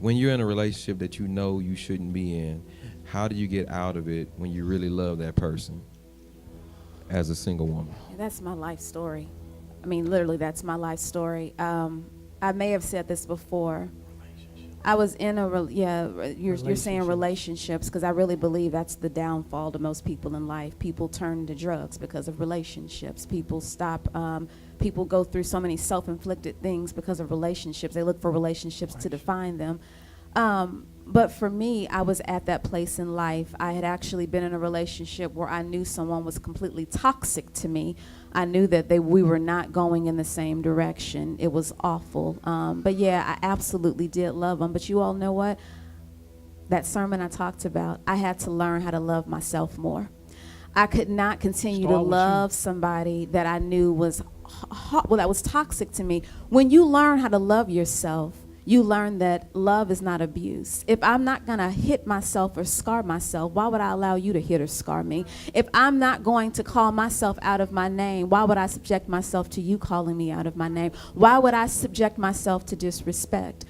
when you're in a relationship that you know you shouldn't be in, how do you get out of it when you really love that person as a single woman? That's my life story. I mean, literally, that's my life story. I may have said this before. I was in you're saying relationships, because I really believe that's the downfall to most people in life. People turn to drugs because of relationships. People people go through so many self-inflicted things because of relationships. They look for relationships to define them. But for me, I was at that place in life. I had actually been in a relationship where I knew someone was completely toxic to me. I knew that we were not going in the same direction. It was awful. But yeah, I absolutely did love them. But you all know what? That sermon I talked about, I had to learn how to love myself more. I could not continue to love somebody that I knew was that was toxic to me. When you learn how to love yourself, you learn that love is not abuse. If I'm not going to hit myself or scar myself, why would I allow you to hit or scar me? If I'm not going to call myself out of my name, why would I subject myself to you calling me out of my name? Why would I subject myself to disrespect?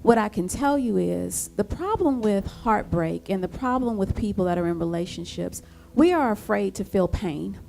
What I can tell you is the problem with heartbreak and the problem with people that are in relationships, we are afraid to feel pain.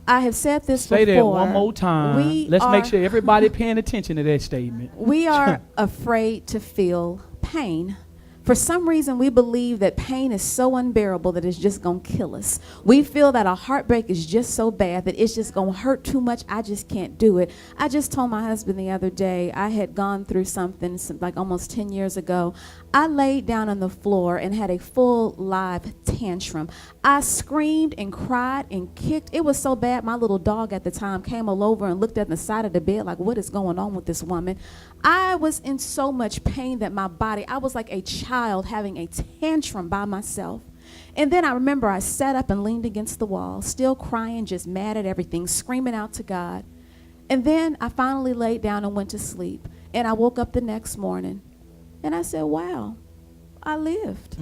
I have said this before. Say that one more time. Let's make sure everybody paying attention to that statement. We are afraid to feel pain. For some reason, we believe that pain is so unbearable that it's just going to kill us. We feel that a heartbreak is just so bad that it's just going to hurt too much. I just can't do it. I just told my husband the other day, I had gone through something like almost 10 years ago. I laid down on the floor and had a full live tantrum. I screamed and cried and kicked. It was so bad, my little dog at the time came all over and looked at the side of the bed like, what is going on with this woman? I was in so much pain that my body, I was like a child having a tantrum by myself. And then I remember I sat up and leaned against the wall, still crying, just mad at everything, screaming out to God. And then I finally laid down and went to sleep. And I woke up the next morning and I said, wow, I lived.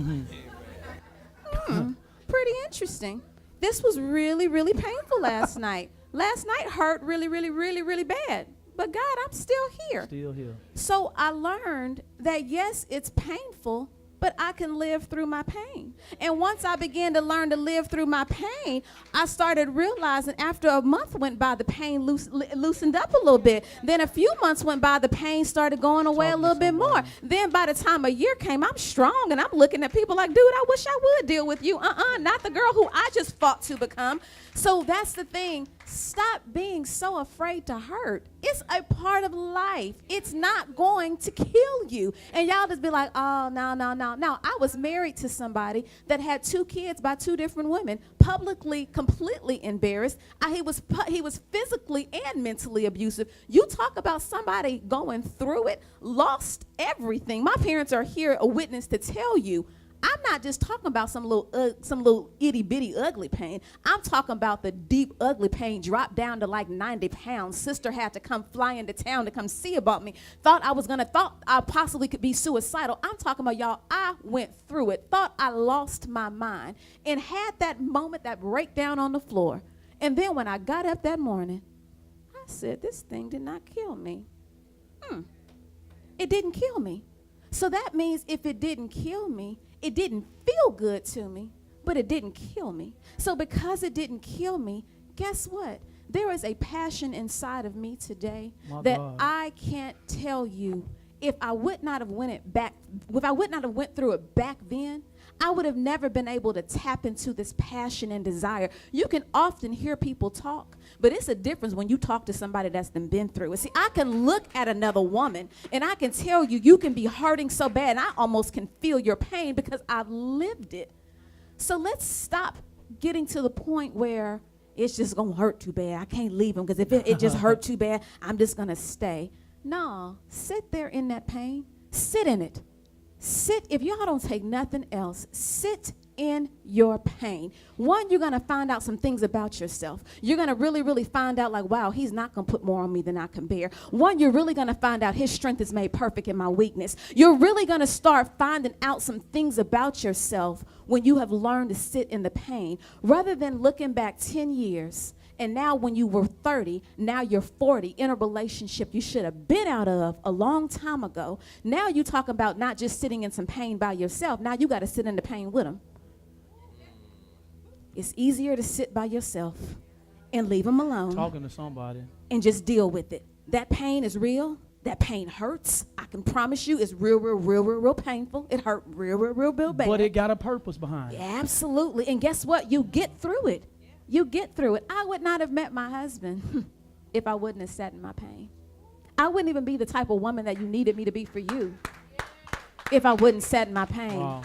Pretty interesting. This was really, really painful last night. Last night hurt really, really, really, really bad. But God, I'm still here. Still here. So I learned that yes, it's painful, but I can live through my pain. And once I began to learn to live through my pain, I started realizing after a month went by, the pain loosened up a little bit. Then a few months went by, the pain started going away a little bit more. Then by the time a year came, I'm strong, and I'm looking at people like, dude, I wish I would deal with you. Not the girl who I just fought to become. So that's the thing. Stop being so afraid to hurt. It's a part of life. It's not going to kill you. And y'all just be like, oh, no. I was married to somebody that had 2 kids by 2 different women, publicly, completely embarrassed. He was physically and mentally abusive. You talk about somebody going through it, lost everything. My parents are here, a witness to tell you. I'm not just talking about some little itty bitty ugly pain. I'm talking about the deep ugly pain, dropped down to like 90 pounds. Sister had to come fly into town to come see about me. Thought I possibly could be suicidal. I'm talking about, y'all, I went through it. Thought I lost my mind and had that moment, that breakdown on the floor. And then when I got up that morning, I said, this thing did not kill me. It didn't kill me. So that means if it didn't kill me, it didn't feel good to me, but it didn't kill me. So because it didn't kill me, guess what? There is a passion inside of me today that I can't tell you. If I would not have went through it back then, I would have never been able to tap into this passion and desire. You can often hear people talk, but it's a difference when you talk to somebody that's been through it. See, I can look at another woman and I can tell you can be hurting so bad, and I almost can feel your pain because I've lived it. So let's stop getting to the point where it's just going to hurt too bad. I can't leave him because if it just hurt too bad, I'm just going to stay. No, sit there in that pain. Sit in it. Sit, if y'all don't take nothing else, sit in your pain. One, you're going to find out some things about yourself. You're going to really, really find out like, wow, he's not going to put more on me than I can bear. One, you're really going to find out his strength is made perfect in my weakness. You're really going to start finding out some things about yourself when you have learned to sit in the pain, rather than looking back 10 years And now when you were 30, now you're 40 in a relationship you should have been out of a long time ago. Now you talk about not just sitting in some pain by yourself. Now you got to sit in the pain with them. It's easier to sit by yourself and leave them alone. Talking to somebody. And just deal with it. That pain is real. That pain hurts. I can promise you it's real painful. It hurt real bad. But it got a purpose behind it. Absolutely. And guess what? You get through it. You get through it. I would not have met my husband if I wouldn't have sat in my pain. I wouldn't even be the type of woman that you needed me to be for you if I wouldn't sat in my pain. Wow.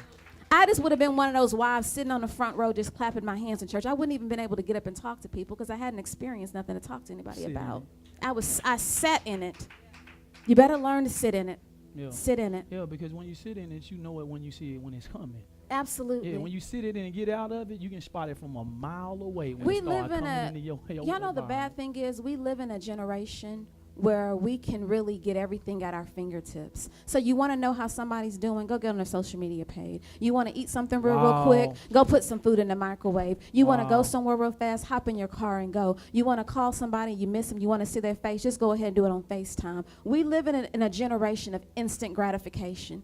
I just would have been one of those wives sitting on the front row just clapping my hands in church. I wouldn't even been able to get up and talk to people because I hadn't experienced nothing to talk to anybody about. I sat in it. You better learn to sit in it. Yeah. Sit in it. Yeah, because when you sit in it, you know it when you see it when it's coming. Absolutely. Yeah, when you sit in it and get out of it, you can spot it from a mile away. When We it start live in coming a, into your y'all know the bad thing is we live in a generation where we can really get everything at our fingertips. So you want to know how somebody's doing, go get on their social media page. You want to eat something real quick, go put some food in the microwave. You want to go somewhere real fast, hop in your car and go. You want to call somebody, you miss them, you want to see their face, just go ahead and do it on FaceTime. We live in a generation of instant gratification.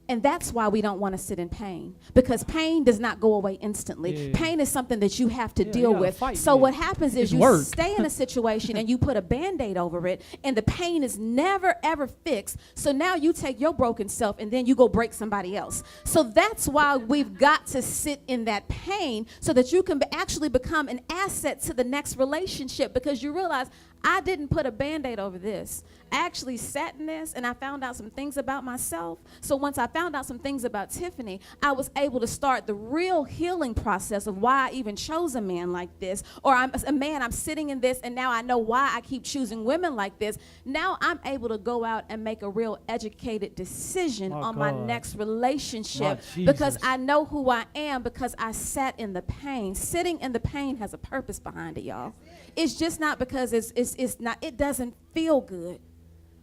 And that's why we don't want to sit in pain, because pain does not go away instantly. Yeah. Pain is something that you have to deal with. Fight, so what happens is you stay in a situation and you put a Band-Aid over it, and the pain is never, ever fixed. So now you take your broken self and then you go break somebody else. So that's why we've got to sit in that pain so that you can actually become an asset to the next relationship, because you realize, I didn't put a Band-Aid over this. I actually sat in this and I found out some things about myself. So once I found out some things about Tiffany, I was able to start the real healing process of why I even chose a man like this. Or I'm sitting in this, and now I know why I keep choosing women like this. Now I'm able to go out and make a real educated decision on my next relationship, because I know who I am, because I sat in the pain. Sitting in the pain has a purpose behind it, y'all. It's just not because it doesn't feel good.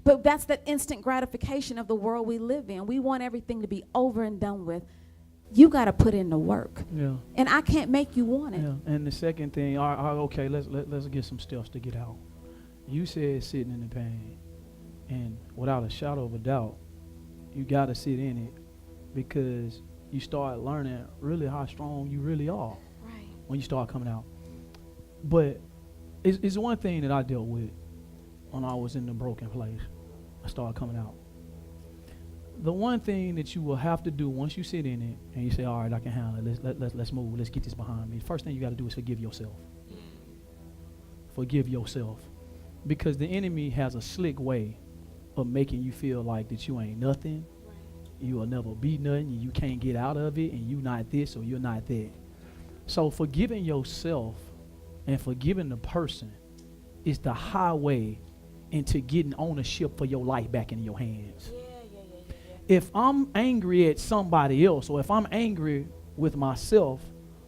But that's the instant gratification of the world we live in. We want everything to be over and done with. You got to put in the work. Yeah. And I can't make you want it. Yeah. And the second thing, okay, let's get some steps to get out. You said sitting in the pain. And without a shadow of a doubt, you got to sit in it, because you start learning really how strong you really are. Right. When you start coming out. But it's one thing that I dealt with when I was in the broken place. I started coming out. The one thing that you will have to do once you sit in it and you say, all right, I can handle it, let's move, let's get this behind me. The first thing you got to do is forgive yourself. Forgive yourself. Because the enemy has a slick way of making you feel like that you ain't nothing, you will never be nothing, you can't get out of it, and you not this or you're not that. So forgiving yourself and forgiving the person is the highway into getting ownership for your life back in your hands. If I'm angry at somebody else, or if I'm angry with myself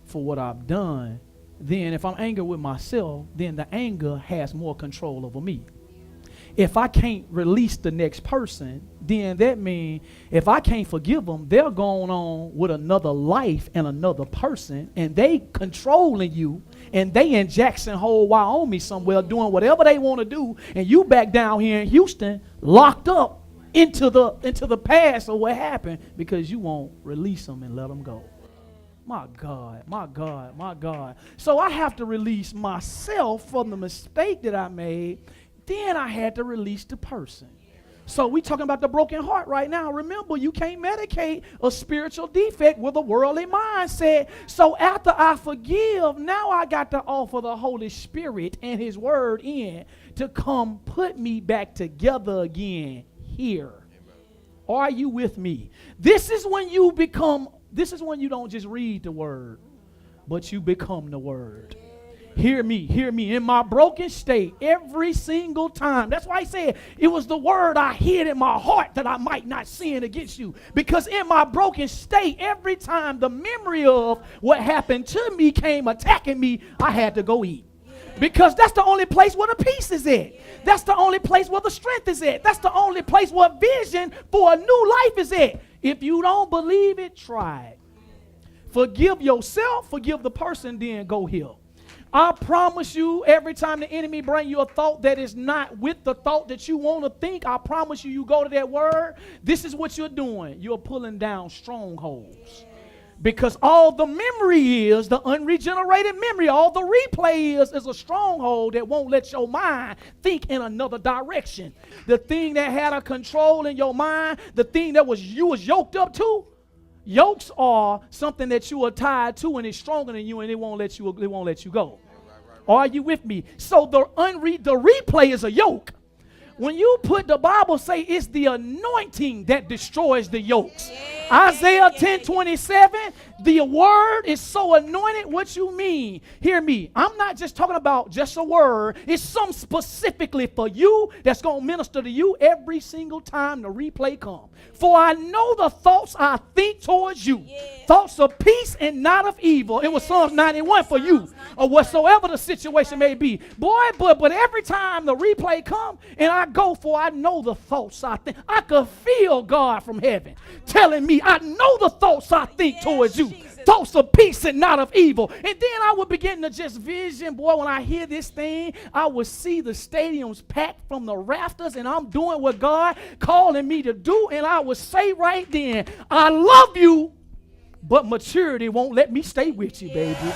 for what I've done, then if I'm angry with myself, then the anger has more control over me. If I can't release the next person, then that means if I can't forgive them, they're going on with another life and another person, and they controlling you, and they in Jackson Hole, Wyoming somewhere doing whatever they want to do, and you back down here in Houston locked up into the past of what happened because you won't release them and let them go. My God, my God, my God. So I have to release myself from the mistake that I made. Then I had to release the person. So we talking about the broken heart right now. Remember, you can't medicate a spiritual defect with a worldly mindset. So after I forgive, now I got to offer the Holy Spirit and His Word in to come put me back together again here. Are you with me? This is when you don't just read the Word, but you become the Word. Hear me, hear me. In my broken state, every single time. That's why I said it was the word I hid in my heart that I might not sin against you. Because in my broken state, every time the memory of what happened to me came attacking me, I had to go eat. Because that's the only place where the peace is at. That's the only place where the strength is at. That's the only place where vision for a new life is at. If you don't believe it, try it. Forgive yourself, forgive the person, then go heal. I promise you, every time the enemy bring you a thought that is not with the thought that you want to think, I promise you, you go to that word, this is what you're doing. You're pulling down strongholds. Because all the memory is, the unregenerated memory, all the replay is a stronghold that won't let your mind think in another direction. The thing that had a control in your mind, the thing that you was yoked up to, yokes are something that you are tied to and it's stronger than you and it won't let you go. Are you with me? So the replay is a yoke. When you put the Bible say it's the anointing that destroys the yokes. Isaiah 10:27, the word is so anointed. What you mean? Hear me. I'm not just talking about just a word. It's something specifically for you that's going to minister to you every single time the replay comes. For I know the thoughts I think towards you. Thoughts of peace and not of evil. It was Psalms 91 for you or whatsoever the situation may be. Boy, but every time the replay comes and I go for I know the thoughts I think. I could feel God from heaven telling me I know the thoughts I think towards you. Thoughts of peace and not of evil. And then I would begin to just vision, boy, when I hear this thing, I would see the stadiums packed from the rafters and I'm doing what God calling me to do. And I would say right then, I love you, but maturity won't let me stay with you, baby.